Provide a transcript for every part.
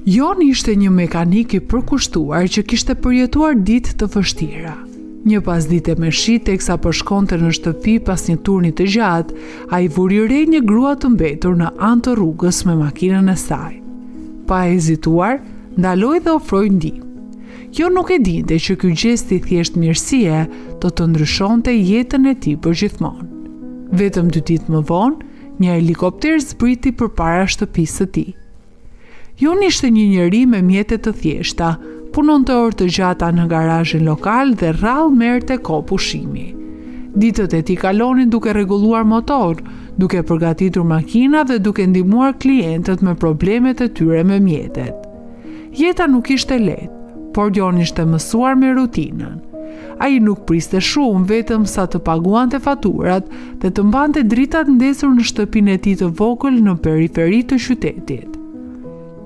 Joni ishte një mekanik i përkushtuar që kishte përjetuar ditë të vështira. Një pasdite me shi teksa po shkonte në shtëpi pas një turni të gjatë, ai vuri re një grua të mbetur në anë të rrugës me makinën e saj. Pa hezituar, ndaloi dhe ofroi ndihmë. Jo nuk e dinte që ky gjest i thjesht mirësie do të ndryshonte jetën e tij përgjithmonë. Vetëm 2 ditë më vonë, një helikopter zbriti përpara shtëpisë së tij. Joni ishte një njeri me mjete të thjeshta, punonte orë të gjata në garazhin lokal dhe rrallë merrte kohë pushimi. Ditët e tij kalonin duke rregulluar motor, duke përgatitur makina dhe duke ndihmuar klientët me problemet e tyre me mjetet. Jeta nuk ishte lehtë, por Joni ishte mësuar me rutinën. Ai nuk priste shumë, vetëm sa të paguante faturat dhe të mbante dritat ndesur në shtëpinë e tij të vogël në periferi të qytetit.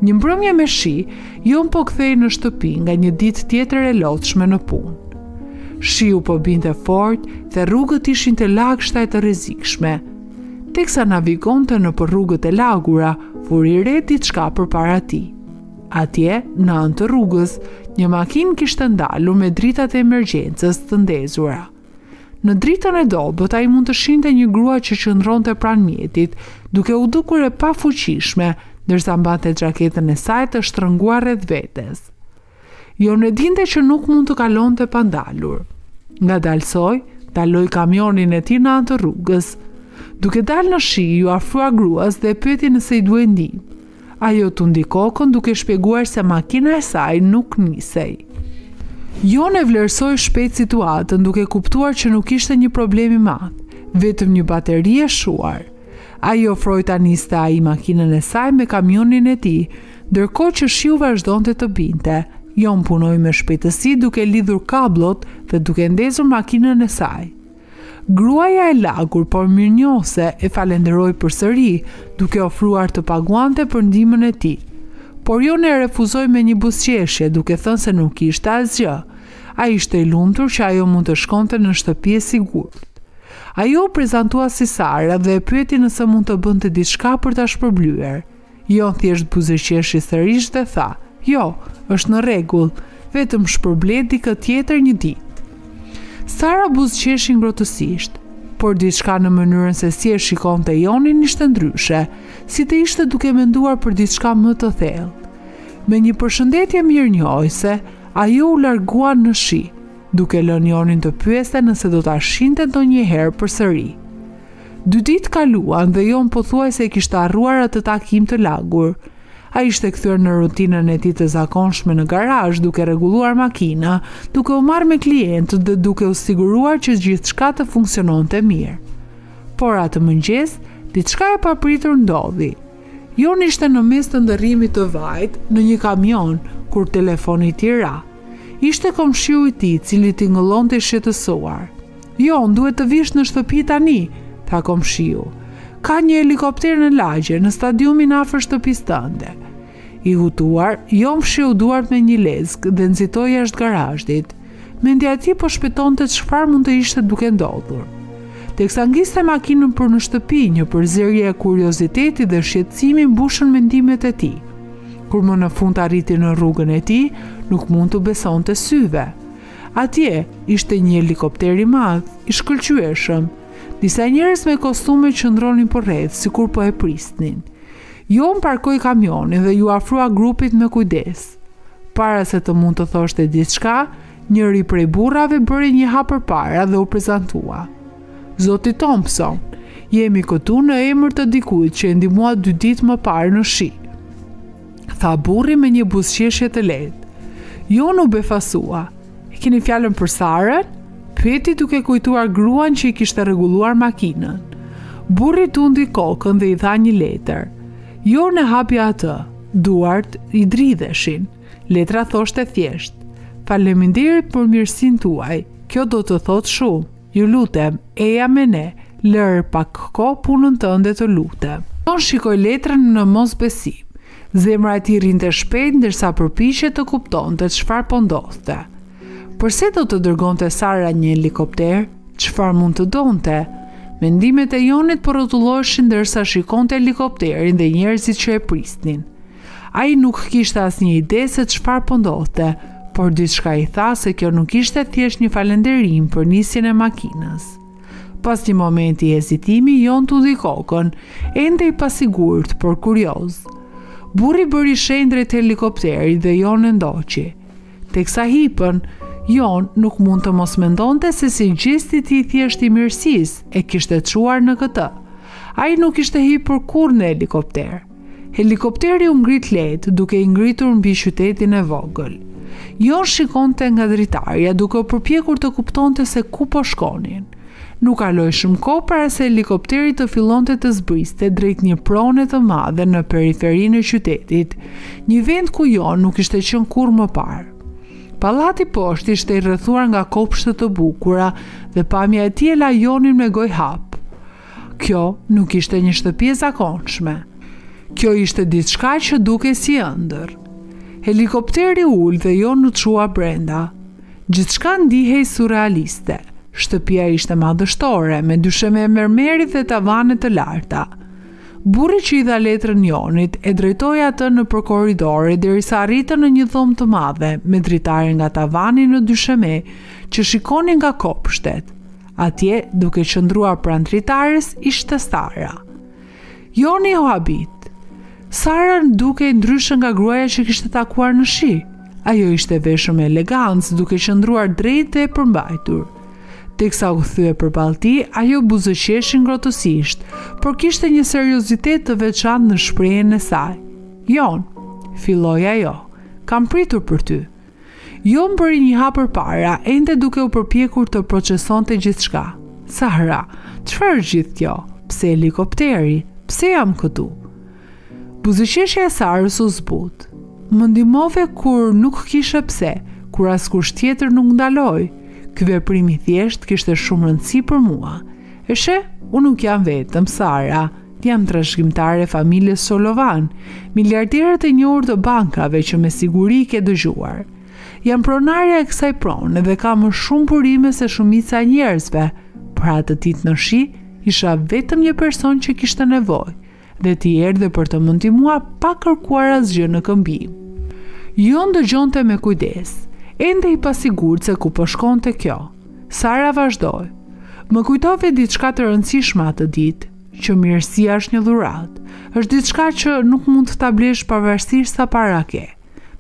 Një mbrëmje me shi, Jon po kthehej në shtëpi nga një ditë tjetër e lodhshme në punë. Shiu po binte fort dhe rrugët ishin të lagshta e të rrezikshme. Teksa navigonte nëpër rrugët e lagura, vuri re diçka përpara tij. Atje, në anë të rrugës, një makinë kishte ndalur me dritat e emergjencës të ndezura. Në dritën e dobët ai mund të shinte një grua që qëndronte pranë mjetit, duke u dukur e pafuqishme, ndërsa mbante xhaketën e saj të shtrënguar rreth vetes. Jo në dinte që nuk mund të kalonte pa ndalur. Ngadalsoi, daloi kamionin e tij në anë të rrugës. Duke dalë në shi, ju afrua gruas dhe e pyeti nëse i duhej ndihmë. Ajo tundi kokën duke shpjeguar se makina e saj nuk nisej. Jon e vlerësoi shpejt situatën duke kuptuar që nuk ishte një problem i madh, vetëm një bateri e shuar. Ai ofroi ta niste ai makinën e saj me kamionin e tij, ndërkohë që shiu vazhdonte të binte. Jon punoi me shpejtësi duke lidhur kabllot dhe duke ndezur makinën e saj. Gruaja e lagur, por mirënjohëse, e falenderoi përsëri, duke ofruar të paguante për ndihmën e tij. Por Jon e refuzoi me një buzëqeshje, duke thënë se nuk kishte asgjë. Ai ishte i lumtur që ajo mund të shkonte në shtëpi e sigurt. Ajo u prezantua si Sara dhe e pyeti nëse mund të bënte diçka për ta shpërblyer. Jon thjesht buzëqeshi sërish dhe tha: "Jo, është në rregull, vetëm shpërble dikë tjetër një ditë." Sara buzëqeshi ngrohtësisht, por diçka në mënyrën se si e shikonte Jonin ishte ndryshe, si të ishte duke menduar për diçka më të thellë. Me një përshëndetje mirënjohëse, ajo u largua në shi, duke lënë Jonin të pyeste nëse do ta shinte ndonjëherë përsëri. 2 ditë kaluan dhe Jon pothuajse kishte harruar atë takim të lagur. Ai ishte kthyer në rutinën e tij të zakonshme në garazh, duke rregulluar makina, duke u marrë me klientët dhe duke u siguruar që gjithçka të funksiononte mirë. Por atë mëngjes, diçka e papritur ndodhi. Jon ishte në mes të ndërrimit të vajt në një kamion kur telefoni i tij ra. Ishte komshiu i tij, i cili tingëllonte shqetësuar. "Jon, duhet të vish në shtëpi tani," tha komshiu. "Ka një helikopter në lagje, në stadiumin afër shtëpisë tënde." I hutuar, Jon fshiu duart me një lezgë dhe nxitoi jashtë garazhit. Mendja e tij po shpjetonte çfarë mund të ishte duke ndodhur. Teksa ngiste makinën për në shtëpi, një përzierje e kurioziteti dhe shqetësimi mbushën mendimet e tij. Kur më në fund arriti në rrugën e tij, nuk mund të besonte syve. Atje ishte një helikopter i madh, i shkëlqyeshëm. Disa njerëz me kostume qëndronin përreth, sikur po e prisnin. Jon parkoi kamionin dhe ju afrua grupit me kujdes. Para se të mund të thoshte diçka, njëri prej burrave bëri një hap përpara dhe u prezantua. "Zoti Thompson, jemi këtu në emër të dikujt që e ndihmua 2 ditë më parë në shi," tha burri me një buzëqeshje të lehtë. Jon u befasua. "E keni fjalën për Sarën?" pyeti duke kujtuar gruan që i kishte rregulluar makinën. Burri tundi kokën dhe i dha një letër. Jon e hapi atë. Duart i dridheshin. Letra thoshte thjesht: "Faleminderit për mirësinë tuaj. Kjo do të thotë shumë. Ju lutem, eja me ne. Lër pak kohë punën tënde, të lutem." Jon shikoi letrën në mosbesim. Zemra e tij rrinte shpejt ndërsa përpiqej të kuptonte çfarë po ndodhte. Përse do të dërgonte Sara një helikopter? Çfarë mund të donte? Mendimet e Jonit po rrotulloheshin ndërsa shikonte helikopterin dhe njerëzit që e prisnin. Ai nuk kishte asnjë ide se çfarë po ndodhte, por diçka i tha se kjo nuk ishte thjesht një falënderim për nisjen e makinës. Pas një momenti hezitimi, Jon tudhi kokën, ende i pasigurt, por kurioz. Burri bëri shenjë drejt helikopterit dhe Jon e ndoqi. Teksa hipën, Jon nuk mund të mos mendonte se si gjesti i tij thjesht i mirësisë e kishte çuar në këtë. Ai nuk ishte hipur kurrë në helikopter. Helikopteri u ngrit lehtë, duke i ngritur mbi qytetin e vogël. Jon shikonte nga dritarja, duke u përpjekur të kuptonte se ku po shkonin. Nuk kaloi shumë kohë para se helikopteri të fillonte të zbriste drejt një prone të madhe në periferinë e qytetit, një vend ku Jon nuk ishte qenë kurrë më parë. Pallati poshtë ishte i rrethuar nga kopshte të bukura dhe pamja e tij e la Jonin me gojë hap. Kjo nuk ishte një shtëpi e zakonshme. Kjo ishte diçka që dukej si ëndër. Helikopteri ul dhe Jon u çua brenda. Gjithçka ndihej surrealiste. Shtëpia ishte madhështore, me dysheme mermeri dhe tavane të larta. Burri që i dha letrën Jonit e drejtoi atë nëpër korridore derisa arritën në një dhomë të madhe me dritare nga tavani në dysheme që shikonin nga kopshtet. Atje, duke qëndruar pranë dritares, ishte Sara. Joni u habit. Sara duke ndryshe nga gruaja që kishte takuar në shi. Ajo ishte veshur me elegancë, duke qëndruar drejt dhe e përmbajtur. Teksa u thye përballë tij, ajo buzëqeshi ngrohtësisht, por kishte një seriozitet të veçantë në shprehjen e saj. "Jon," filloi ajo, "kam pritur për ty." Jon bëri një hap përpara, ende duke u përpjekur të procesonte gjithçka. "Sara, çfarë është gjithë kjo? Pse helikopteri? Pse jam këtu?" Buzëqeshja e Sarës u zbut. "Më ndihmove kur nuk kishe pse, kur askush tjetër nuk ndaloi. Ky veprim i thjesht kishte shumë rëndësi për mua. E she, unë nuk jam vetëm, Sara. Jam trashëgimtare e familjes Solovan, miliarderët e njohur të bankave që me siguri ke dëgjuar. Jam pronarja e kësaj prone dhe kam më shumë burime se shumica e njerëzve. Për atë ditë në shi, isha vetëm një person që kishte nevojë dhe ti erdhe për të më ndihmuar pa kërkuar asgjë në këmbim." Jon dëgjonte me kujdes. Ende i pasigurt se ku po shkonte kjo. Sara vazhdoi. "Më kujtove diçka të rëndësishme atë ditë, që mirësia është një dhuratë. Është diçka që nuk mund ta blesh pavarësisht sa para ke.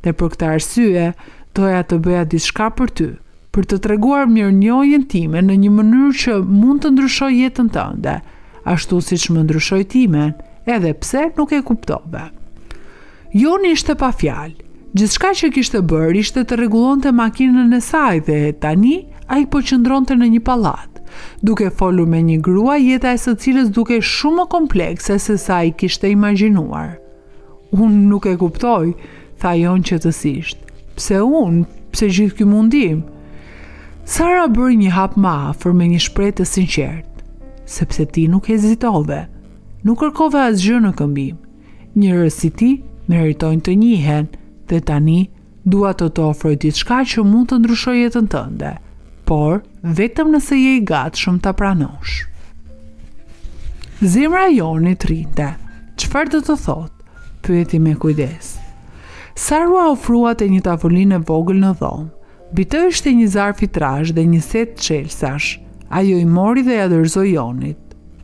Dhe për këtë arsye, doja të bëja diçka për ty, për të treguar mirënjohjen time në një mënyrë që mund të ndryshojë jetën tënde, ashtu siç më ndryshoi timen, edhe pse nuk e kuptove." Joni ishte pa fjalë. Gjithçka që kishte bërë ishte të rregullonte makinën e saj dhe tani ai po qëndronte në një pallat, duke folur me një grua jeta e së cilës dukej shumë më komplekse se sa ai kishte imagjinuar. "Unë nuk e kuptoj," tha Jon qetësisht. "Pse unë? Pse gjithë ky mundim?" Sara bëri një hap më afër me një shprehje të sinqertë. "Sepse ti nuk hezitove. Nuk kërkove asgjë në këmbim. Njerëz si ti meritojnë të njihen. Dhe tani, dua të ofroj diçka që mund të ndryshojë jetën tënde, por vetëm nëse je i gatshëm ta pranosh." Zemra e Jonit rrinte. "Çfarë do të thotë?" pyeti me kujdes. Sara ofrua te një tavolinë e vogël në dhomë. Mbi të ishte një zarf i trashë dhe një set çelësash. Ajo i mori dhe ja dorëzoi Jonit.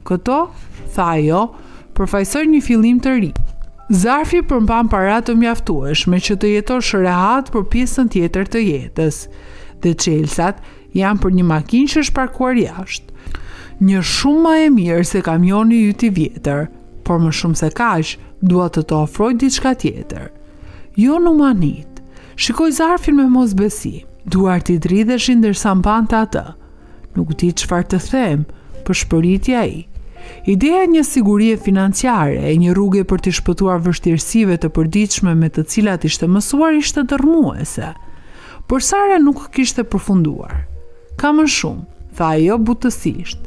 "Këto," tha ajo, "përfaqësojnë një fillim të ri." Zarfi përmban para të mjaftueshme që të jetosh rehat për pjesën tjetër të jetës, dhe çelësat janë për një makinë që është parkuar jashtë. Një shumë më e mirë se kamioni yt i vjetër, por më shumë se kaq, dua të ofroj diçka tjetër. Jo në manit. Shikoj zarfin me mosbesim. Duart i dridheshin ndërsa mbante atë. "Nuk di çfarë të them," përshpëriti ai. Ideja e një sigurie financiare e një rrugë për të shpëtuar vështirësive të përditshme me të cilat ishte mësuar ishte dërmuese. Por Sara nuk kishte përfunduar. "Ka më shumë," tha ajo butësisht.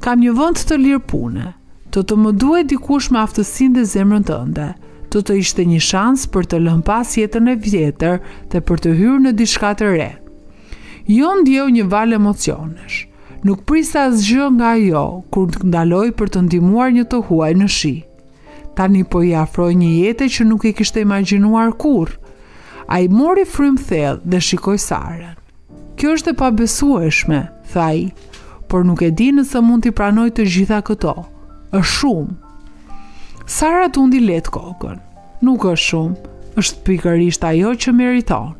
"Kam një vend të lirë pune. Të më duhet dikush me aftësinë dhe zemrën tënde. Të ishte një shans për të lënë pas jetën e vjetër dhe për të hyrë në diçka të re." Jo ndjeu një val emocionesh. Nuk prisa asgjë nga ajo kur ndaloi për të ndihmuar një të huaj në shi. Tani po i afroi një jetë që nuk i kishte imagjinuar kurrë. Ai mori frymë thellë dhe shikoi Sarën. Kjo është e pabesueshme, tha ai, por nuk e di nëse mund t'i pranoj të gjitha këto. Është shumë. Sara tundi lehtë kokën. Nuk është shumë, është pikërisht ajo që meriton.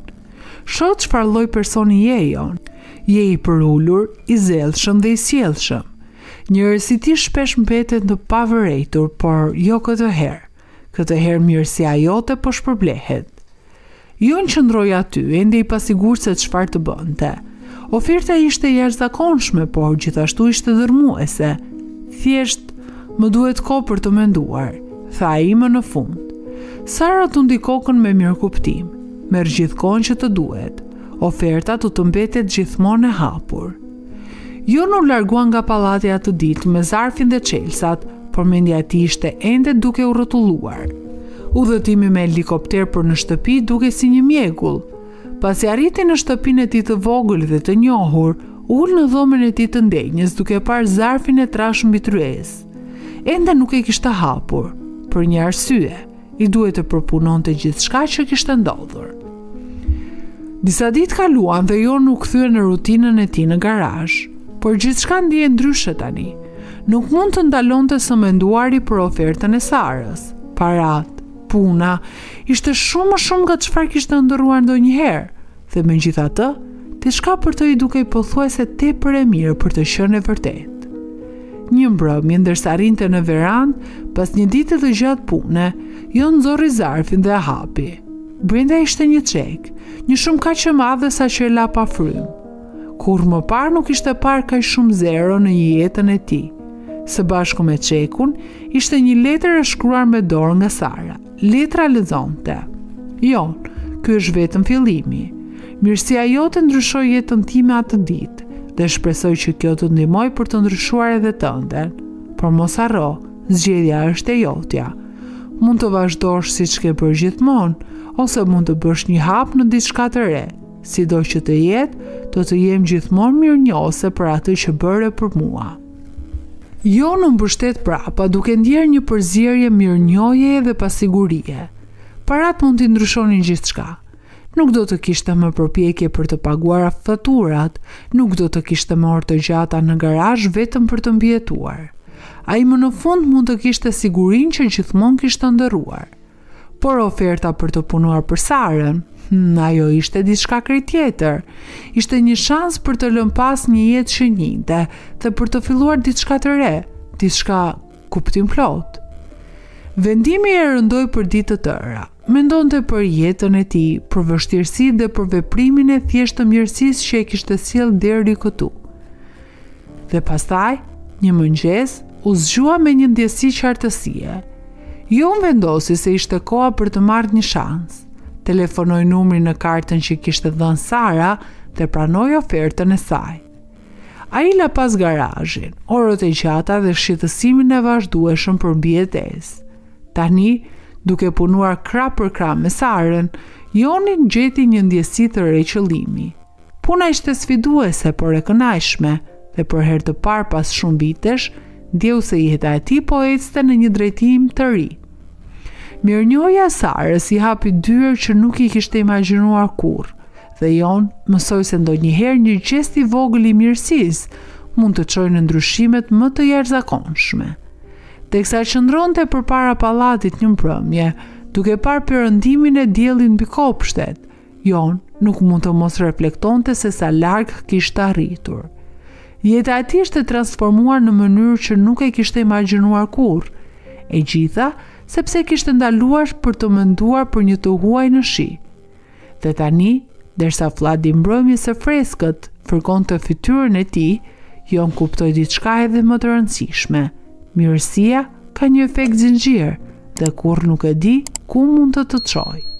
Shoh çfarë lloj personi je jon. Je i përullur, i zellshëm dhe i sjellshëm. Njerëz si ti shpesh mbetet të pavërejtur, por jo këtë herë. Këtë herë mirësia jote po shpërblehet. Jon qëndroi aty, ende i pasigurt se çfarë të bënte. Oferta ishte jashtëzakonshme, por gjithashtu ishte dërmuese. Thjesht më duhet kohë për të menduar, tha ai më në fund. Sara tundi kokën me mirëkuptim. Merr gjithkohën që të duhet. Oferta do të mbetet gjithmonë e hapur. Jon u largua nga pallati atë ditë me zarfin dhe çelsat, por mendja e tij ishte ende duke u rrotulluar. Udhëtimi me helikopter për në shtëpi duke si një mjegull. Pasi arriti në shtëpinë e tij të vogël dhe të njohur, ul në dhomën e tij të ndenjës duke parë zarfin e trashë mbi tryezë. Ende nuk e kishte hapur, për një arsye, i duhet të përpunonte gjithçka që kishte ndodhur. Disa ditë kaluan dhe Jon u kthye në rutinën e tij në garazh, por gjithçka ndihej ndryshe tani. Nuk mund të ndalonte së menduari për ofertën e Sarës. Parat, puna, ishte shumë më shumë nga çfarë kishte ndërruar ndonjëherë, dhe megjithatë, diçka për të i dukej pothuajse tepër e mirë për të qenë e vërtetë. Një mbrëmje ndërsa rinte në verandë, pas një dite të gjatë pune, Jon nxorri zarfin dhe e hapi. Brenda ishte një çek, një shumë kaq e madhe sa që e la pa frymë. Kur më parë nuk ishte parë kaq shumë zero në jetën e tij. Së bashku me çekun, ishte një letër e shkruar me dorë nga Sara. Letra lexonte: Jon, ky është vetëm fillimi. Mirësia jote ndryshoi jetën time atë ditë dhe shpresoj që kjo të ndihmoj për të ndryshuar edhe tënden. Por mos harro, zgjedhja është e jotja. Mund të vazhdosh siç ke bërë gjithmonë, ose mund të bësh një hap në diçka të re. Sido që të jetë, do të jem gjithmonë mirënjohëse për atë që bëre për mua. Jon u mbështet prapa duke ndjerë një përzierje mirënjohjeje dhe pasigurie. Parat mund t'i ndryshonin gjithçka. Nuk do të kishte më përpjekje për të paguar faturat, nuk do të kishte më orë të gjata në garazh vetëm për të mbijetuar. Ai më në fund mund të kishte sigurinë që gjithmonë kishte ndërruar. Por oferta për të punuar për Sarën, ajo ishte diçka krejt tjetër. Ishte një shans për të lënë pas një jetë shënjinte dhe për të filluar diçka të re, diçka kuptim plot. Vendimi e rëndoi për ditë të tëra. Mendonte për jetën e tij, për vështirësitë dhe për veprimin e thjeshtë të mirësisë që e kishte sjell deri këtu. Dhe pastaj, një mëngjes, u zgjua me një ndjesi qartësie. Jon vendosi se ishte koha për të marrë një shans. Telefonoi numrin në kartën që kishte dhënë Sara dhe pranoi ofertën e saj. Ai la pas garazhin, orët e gjata dhe shqetësimin e vazhdueshëm për mbijetesë. Tani, duke punuar krah për krah me Sarën, Joni gjeti një ndjesi të re qëllimi. Puna ishte sfiduese, por e kënaqshme, dhe për herë të parë pas shumë vitesh, ndjeu se jeta e tij po ecste në një drejtim të ri. Mirënjohja e Sarës i hapi dyer që nuk i kishte imagjinuar kurrë, dhe Jon mësoi se ndonjëherë një gjest i vogël i mirësisë mund të çojë në ndryshimet më të jashtëzakonshme. Teksa qëndronte përpara pallatit një mbrëmje, duke parë perëndimin e diellit mbi kopshtet, Jon nuk mund të mos reflektonte se sa larg kishte arritur. Jeta e tij ishte transformuar në mënyrë që nuk e kishte imagjinuar kurrë, e gjitha sepse kishte ndaluar për të menduar për një të huaj në shi. Dhe tani, derisa fladi mbrëmjes së freskët fërkonte fytyrën e tij, Jon kuptoi diçka edhe më të rëndësishme. Mirësia ka një efekt zinxhir dhe kurrë nuk e di ku mund të çojë.